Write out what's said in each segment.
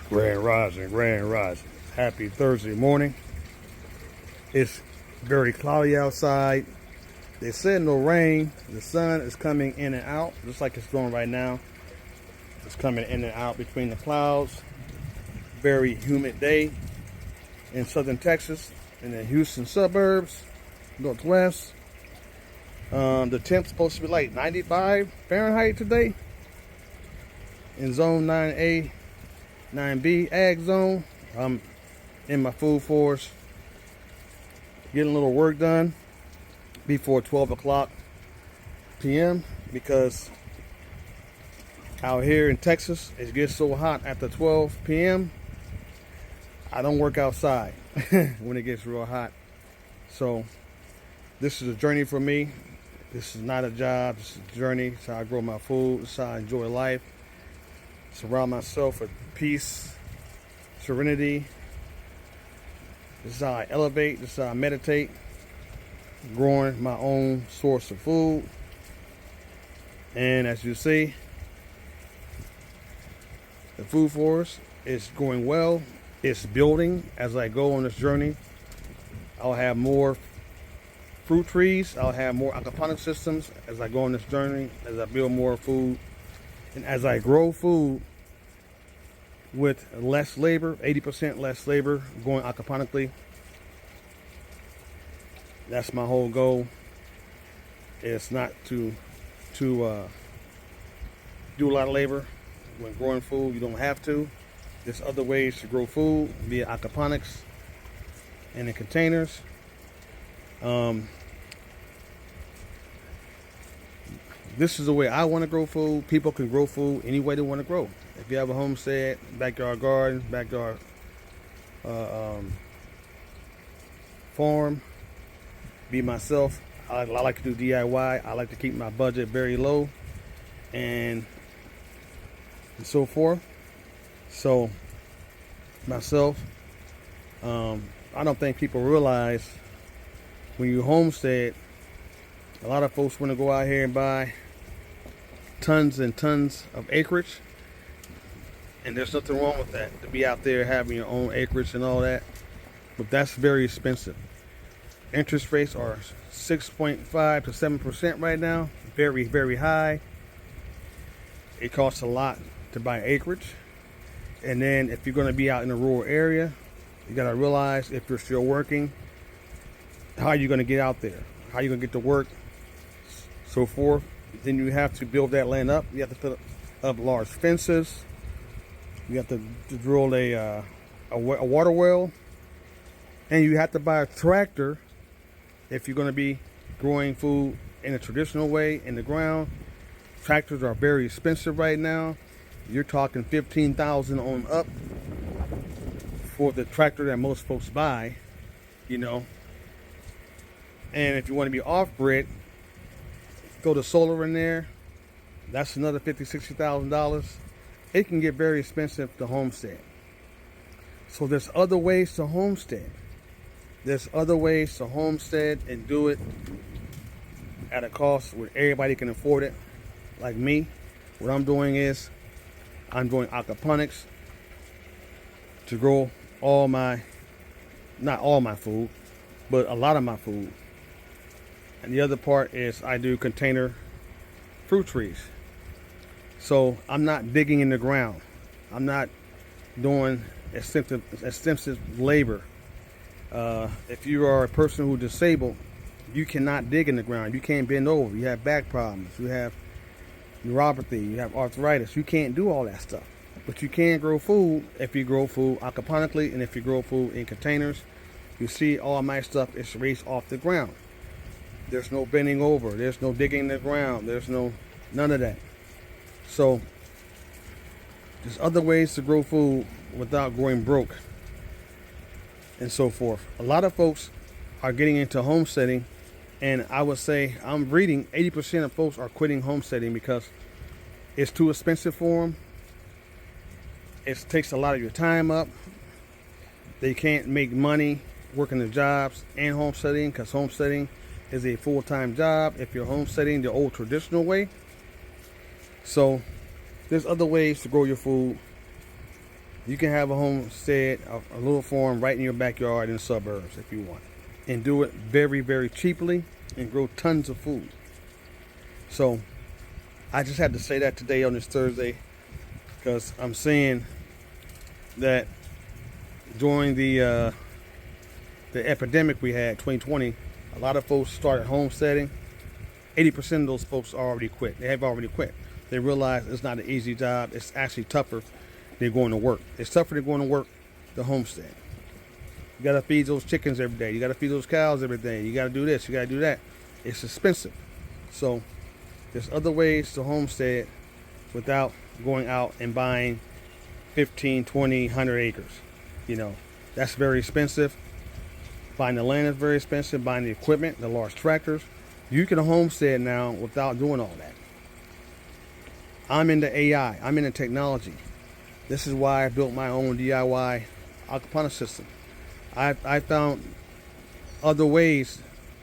Grand Rising, Grand Rising. Happy Thursday morning. It's very cloudy outside. They said no rain. The sun is coming in and out, just like it's doing right now. It's coming in and out between the clouds. Very humid day in southern Texas, in the Houston suburbs, northwest. The temp's supposed to be like 95 Fahrenheit today in zone 9A. 9B ag zone. I'm in my food forest getting a little work done before 12 o'clock p.m. because out here in Texas it gets so hot after 12 p.m. I don't work outside when it gets real hot. So this is a journey for me. This is not a job. This is a journey. It's how I grow my food. It's how I enjoy life. Surround myself with peace, serenity. This is how I elevate. This is how I meditate. Growing my own source of food. And as you see, the food forest is going well. It's building as I go on this journey. I'll have more fruit trees. I'll have more aquaponic systems as I go on this journey, as I build more food. And as I grow food with less labor, 80% less labor, going aquaponically, that's my whole goal. It's not to do a lot of labor. When growing food, you don't have to. There's other ways to grow food via aquaponics and in containers. This is the way I want to grow food. People can grow food any way they want to grow. If you have a homestead, backyard garden, backyard farm, be myself. I like to do DIY. I like to keep my budget very low and so forth. So myself, I don't think people realize when you homestead, a lot of folks want to go out here and buy tons and tons of acreage, and there's nothing wrong with that, to be out there having your own acreage and all that, but that's very expensive. Interest rates are 6.5 to 7% right now. Very, very high. It costs a lot to buy acreage. And then if you're going to be out in a rural area, you got to realize, if you're still working, how are you going to get out there? How are you going to get to work? So forth. Then you have to build that land up. You have to put up large fences. You have to drill a water well. And you have to buy a tractor if you're going to be growing food in a traditional way in the ground. Tractors are very expensive right now. You're talking $15,000 on up for the tractor that most folks buy, you know. And if you want to be off-grid, go to solar in there. That's another $50,000, $60,000. It can get very expensive to homestead. So there's other ways to homestead. There's other ways to homestead and do it at a cost where everybody can afford it. Like me, what I'm doing is I'm doing aquaponics to grow not all my food, but a lot of my food. And the other part is I do container fruit trees. So I'm not digging in the ground. I'm not doing extensive labor. If you are a person who's disabled, you cannot dig in the ground. You can't bend over. You have back problems. You have neuropathy. You have arthritis. You can't do all that stuff. But you can grow food if you grow food aquaponically, and if you grow food in containers. You see, all my stuff is raised off the ground. There's no bending over. There's no digging in the ground. There's none of that. So there's other ways to grow food without going broke and so forth. A lot of folks are getting into homesteading, and I would say I'm reading 80% of folks are quitting homesteading because it's too expensive for them. It takes a lot of your time up. They can't make money working the jobs and homesteading, because homesteading is a full-time job if you're homesteading the old traditional way. So there's other ways to grow your food You can have a homestead, a little farm right in your backyard in the suburbs if you want, and do it very, very cheaply and grow tons of food. So I just had to say that today on this Thursday, because I'm seeing that during the epidemic we had 2020, a lot of folks started homesteading. 80% of those folks already quit. They have already quit. They realize it's not an easy job. It's actually tougher than going to work. It's tougher than going to work to homestead. You got to feed those chickens every day. You got to feed those cows every day. You got to do this. You got to do that. It's expensive. So there's other ways to homestead without going out and buying 15, 20, 100 acres. You know, that's very expensive. Buying the land is very expensive. Buying the equipment, the large tractors. You can homestead now without doing all that. I'm into AI. I'm into technology. This is why I built my own DIY aquaponics system. I found other ways,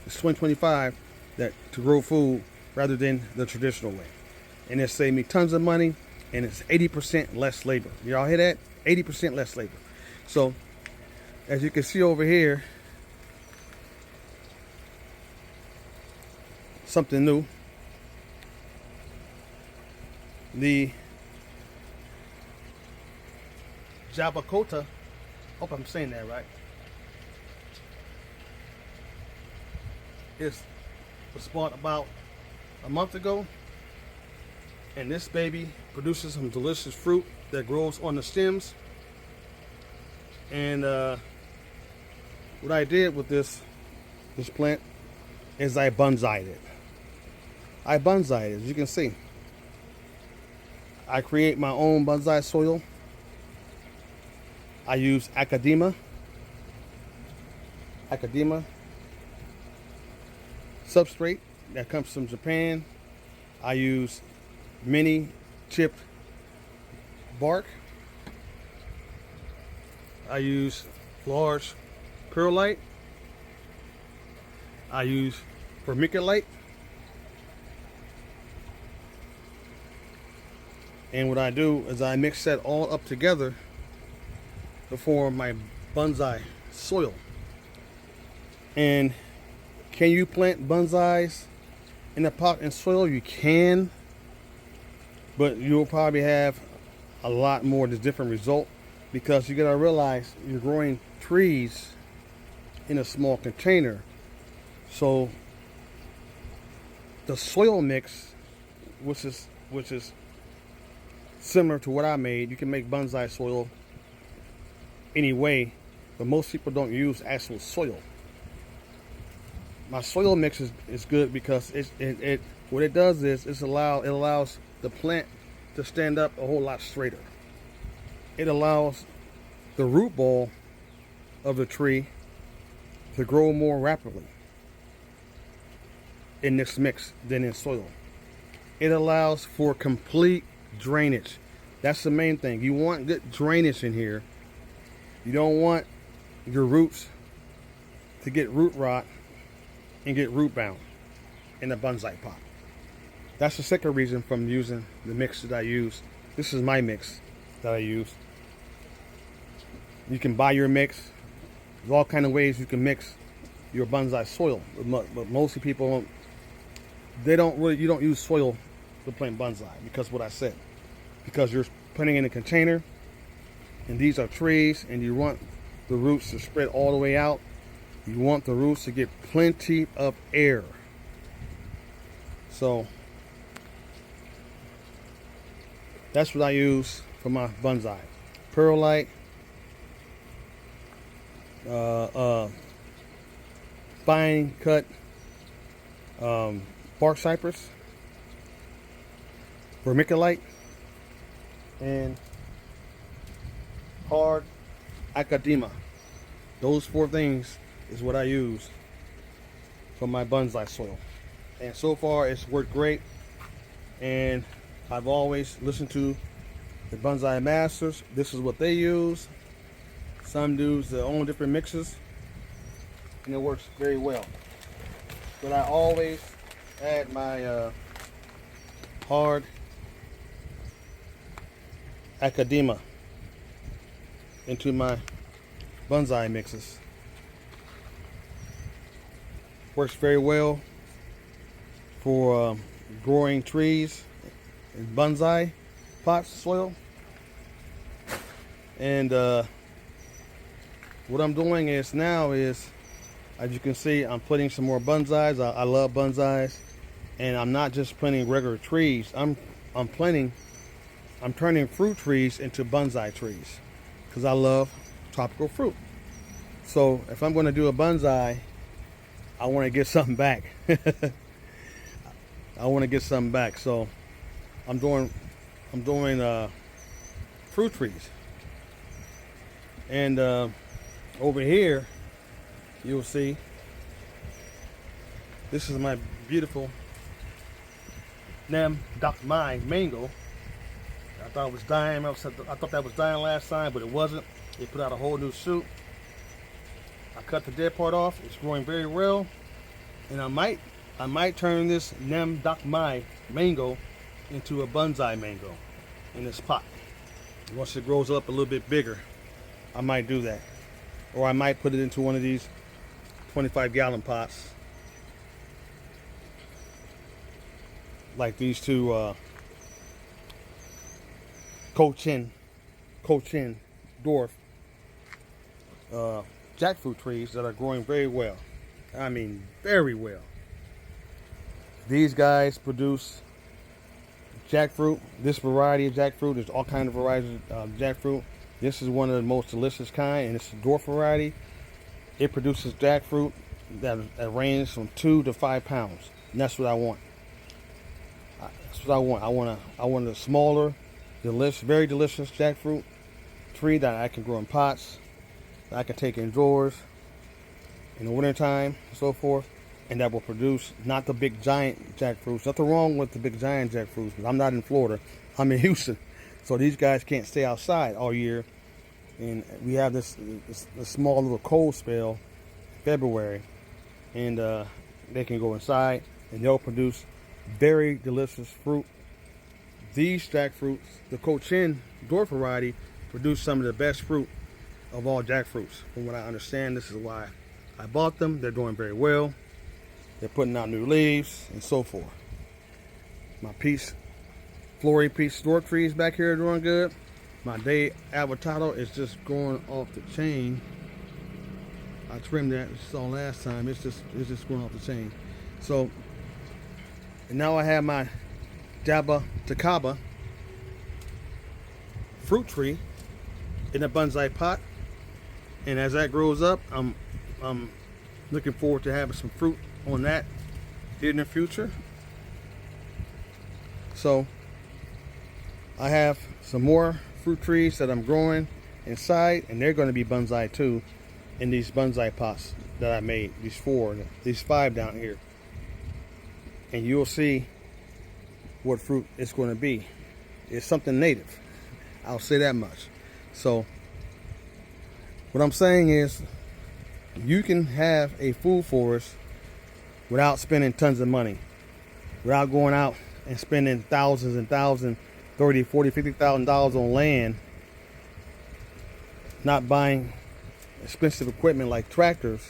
it's 2025, that to grow food rather than the traditional way. And it saved me tons of money, and it's 80% less labor. Y'all hear that? 80% less labor. So, as you can see over here, something new. The Jabacota, hope I'm saying that right, was bought about a month ago, and this baby produces some delicious fruit that grows on the stems. And what I did with this plant is I bonsaied it. As you can see. I create my own bonsai soil. I use academia substrate that comes from Japan. I use mini chipped bark. I use large perlite. I use vermiculite. And what I do is I mix that all up together to form my bonsai soil. And can you plant bonsais in a pot and soil? You can, but you'll probably have a lot more different result, because you gotta realize you're growing trees in a small container. So the soil mix, which is similar to what I made, you can make bonsai soil anyway, but most people don't use actual soil. My soil mix is good because what it does is it allows the plant to stand up a whole lot straighter. It allows the root ball of the tree to grow more rapidly in this mix than in soil. It allows for complete drainage. That's the main thing. You want good drainage in here. You don't want your roots to get root rot and get root bound in a bonsai pot. That's the second reason from using the mix that I use. This is my mix that I use. You can buy your mix. There's all kind of ways you can mix your bonsai soil, but mostly people you don't use soil to plant bonsai, because what I said, because you're putting in a container, and these are trees, and you want the roots to spread all the way out. You want the roots to get plenty of air. So that's what I use for my bonsai. Perlite, fine cut bark cypress, vermiculite, and hard academia. Those four things is what I use for my bonsai soil, and so far it's worked great. And I've always listened to the bonsai masters. This is what they use. Some do their own different mixes, and it works very well. But I always add my hard academia into my bonsai mixes. Works very well for growing trees in bonsai pots soil. And what I'm doing is now is, as you can see, I'm putting some more bonsais. I love bonsais, and I'm not just planting regular trees. I'm turning fruit trees into bonsai trees because I love tropical fruit. So if I'm going to do a bonsai, I want to get something back. I want to get something back. So I'm doing fruit trees. And over here, you'll see, this is my beautiful Nem Dak Mai mango. I thought it was dying. I thought that was dying last time, but it wasn't. It put out a whole new shoot. I cut the dead part off. It's growing very well, and I might turn this Nem Dak Mai mango into a bonsai mango in this pot. Once it grows up a little bit bigger, I might do that. Or I might put it into one of these 25-gallon pots. Like these two Cochin dwarf jackfruit trees that are growing very well. I mean, very well. These guys produce jackfruit. This variety of jackfruit, there's all kinds of varieties of jackfruit. This is one of the most delicious kind, and it's a dwarf variety. It produces jackfruit that ranges from 2 to 5 pounds, and that's what I want. That's what I want. I want a smaller, delicious, very delicious jackfruit tree that I can grow in pots, that I can take indoors in the wintertime and so forth, and that will produce not the big giant jackfruits. Nothing wrong with the big giant jackfruits, but I'm not in Florida. I'm in Houston. So these guys can't stay outside all year. And we have this small little cold spell in February. And they can go inside and they'll produce very delicious fruit. These jackfruits, the Cochin dwarf variety, produce some of the best fruit of all jackfruits. From what I understand, this is why I bought them. They're doing very well. They're putting out new leaves and so forth. My Flory Peach dwarf trees back here are doing good. My day avocado is just going off the chain. I trimmed that, you saw last time. It's just going off the chain. So, and now I have my Jaba Takaba fruit tree in a bonsai pot. And as that grows up, I'm looking forward to having some fruit on that here in the future. So I have some more fruit trees that I'm growing inside, and they're going to be bonsai too in these bonsai pots that I made, these 5 down here. And you'll see what fruit it's going to be. It's something native, I'll say that much. So what I'm saying is, you can have a food forest without spending tons of money, without going out and spending thousands and thousands, $30,000, $40,000, $50,000 on land, not buying expensive equipment like tractors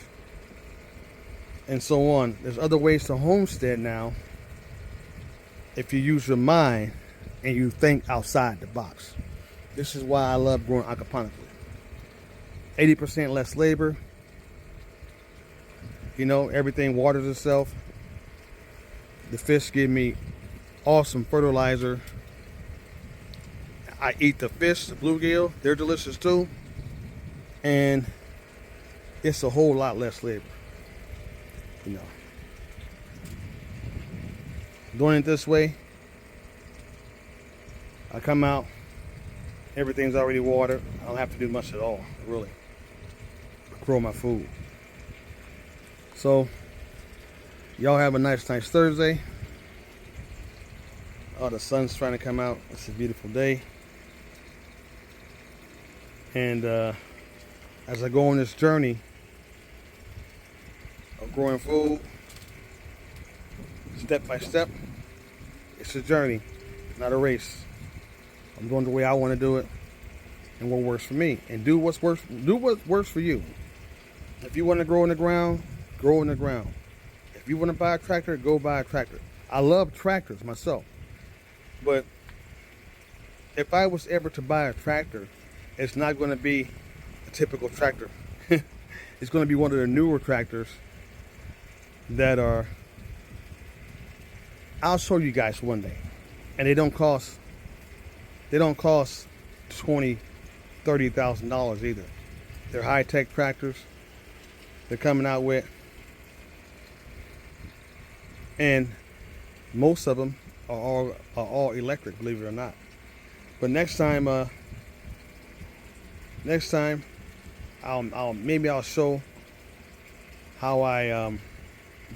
and so on. There's other ways to homestead now if you use your mind and you think outside the box. This is why I love growing aquaponically. 80% less labor. You know, everything waters itself. The fish give me awesome fertilizer. I eat the fish, the bluegill, they're delicious too. And it's a whole lot less labor. You know, doing it this way, I come out, everything's already watered. I don't have to do much at all, really. Grow my food. So, y'all have a nice Thursday. Oh, the sun's trying to come out. It's a beautiful day. And as I go on this journey of growing food, step by step, it's a journey, not a race. I'm going the way I want to do it, and what works for me, and do what works for you. If you want to grow in the ground, grow in the ground. If you want to buy a tractor, go buy a tractor. I love tractors myself, but if I was ever to buy a tractor, it's not going to be a typical tractor. It's going to be one of the newer tractors that are, I'll show you guys one day. And they don't cost $20,000-$30,000 either. They're high-tech tractors they're coming out with, and most of them are all electric, believe it or not. But next time I'll show how I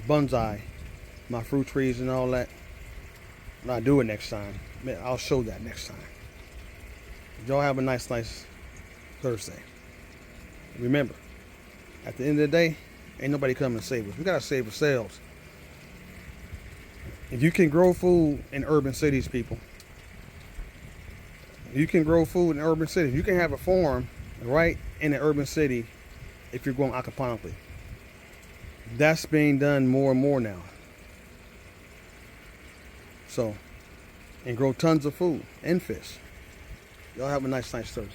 bonsai my fruit trees and all that. When I do it next time, I'll show that next time. Y'all have a nice Thursday. Remember, at the end of the day, ain't nobody coming to save us. We gotta save ourselves. If you can grow food in urban cities, people, you can grow food in urban cities. You can have a farm right in an urban city if you're growing aquaponically. That's being done more and more now. So, and grow tons of food and fish. Y'all have a nice Thursday.